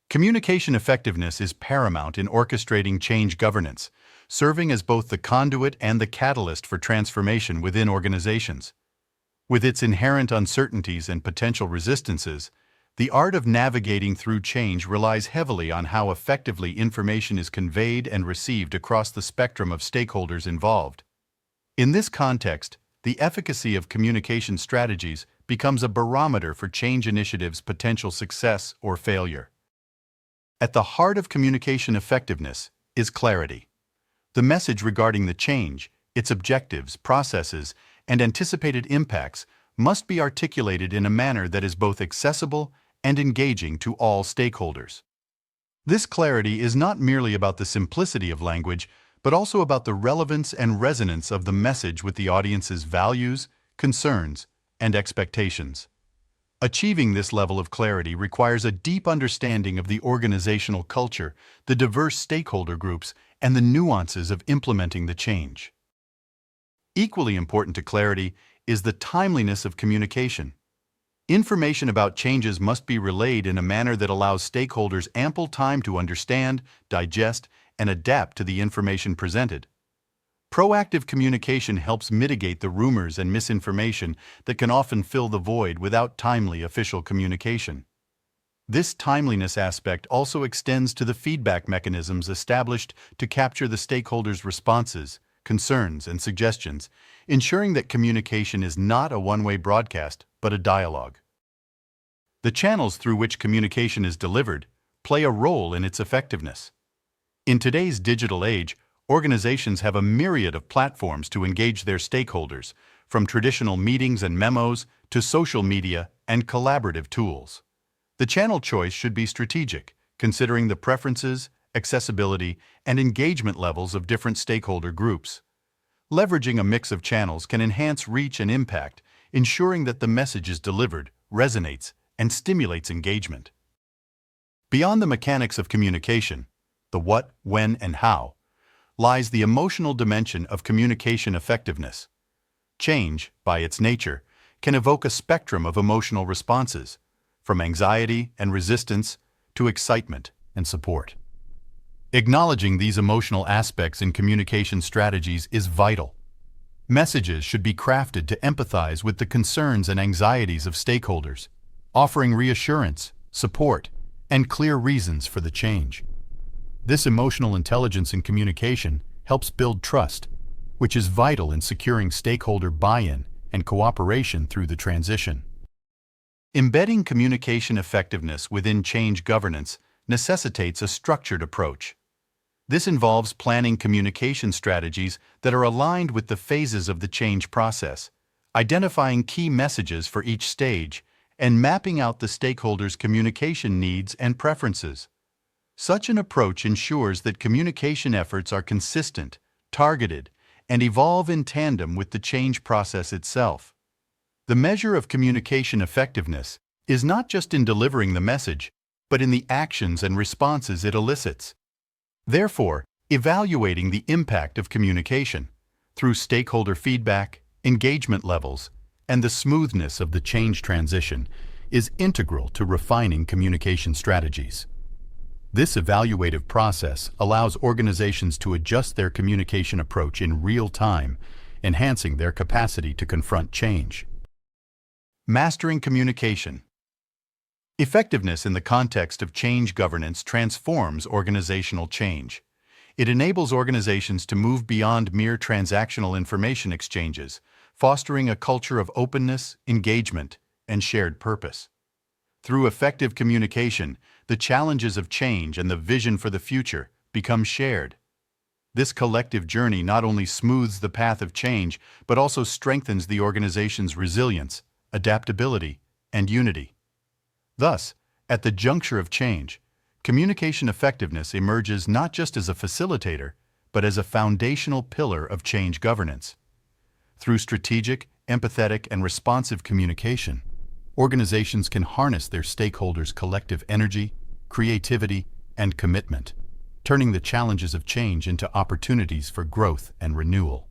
Communication effectiveness is paramount in orchestrating change governance, serving as both the conduit and the catalyst for transformation within organizations. With its inherent uncertainties and potential resistances, the art of navigating through change relies heavily on how effectively information is conveyed and received across the spectrum of stakeholders involved. In this context, the efficacy of communication strategies becomes a barometer for change initiatives' potential success or failure. At the heart of communication effectiveness is clarity. The message regarding the change, its objectives, processes, and anticipated impacts must be articulated in a manner that is both accessible and engaging to all stakeholders. This clarity is not merely about the simplicity of language, but also about the relevance and resonance of the message with the audience's values, concerns, and expectations. Achieving this level of clarity requires a deep understanding of the organizational culture, the diverse stakeholder groups, and the nuances of implementing the change. Equally important to clarity is the timeliness of communication. Information about changes must be relayed in a manner that allows stakeholders ample time to understand, digest, and adapt to the information presented. Proactive communication helps mitigate the rumors and misinformation that can often fill the void without timely official communication. This timeliness aspect also extends to the feedback mechanisms established to capture the stakeholders' responses, concerns, and suggestions, ensuring that communication is not a one-way broadcast, but a dialogue. The channels through which communication is delivered play a role in its effectiveness. In today's digital age, organizations have a myriad of platforms to engage their stakeholders, from traditional meetings and memos to social media and collaborative tools. The channel choice should be strategic, considering the preferences, accessibility, and engagement levels of different stakeholder groups. Leveraging a mix of channels can enhance reach and impact, ensuring that the message is delivered, resonates, and stimulates engagement. Beyond the mechanics of communication, the what, when, and how, lies the emotional dimension of communication effectiveness. Change, by its nature, can evoke a spectrum of emotional responses, from anxiety and resistance to excitement and support. Acknowledging these emotional aspects in communication strategies is vital. Messages should be crafted to empathize with the concerns and anxieties of stakeholders, offering reassurance, support, and clear reasons for the change. This emotional intelligence in communication helps build trust, which is vital in securing stakeholder buy-in and cooperation through the transition. Embedding communication effectiveness within change governance necessitates a structured approach. This involves planning communication strategies that are aligned with the phases of the change process, identifying key messages for each stage, and mapping out the stakeholders' communication needs and preferences. Such an approach ensures that communication efforts are consistent, targeted, and evolve in tandem with the change process itself. The measure of communication effectiveness is not just in delivering the message, but in the actions and responses it elicits. Therefore, evaluating the impact of communication through stakeholder feedback, engagement levels, and the smoothness of the change transition is integral to refining communication strategies. This evaluative process allows organizations to adjust their communication approach in real time, enhancing their capacity to confront change. Mastering communication. Effectiveness in the context of change governance transforms organizational change. It enables organizations to move beyond mere transactional information exchanges, fostering a culture of openness, engagement, and shared purpose. Through effective communication, the challenges of change and the vision for the future become shared. This collective journey not only smooths the path of change, but also strengthens the organization's resilience, adaptability, and unity. Thus, at the juncture of change, communication effectiveness emerges not just as a facilitator, but as a foundational pillar of change governance. Through strategic, empathetic, and responsive communication, organizations can harness their stakeholders' collective energy, creativity, and commitment, turning the challenges of change into opportunities for growth and renewal.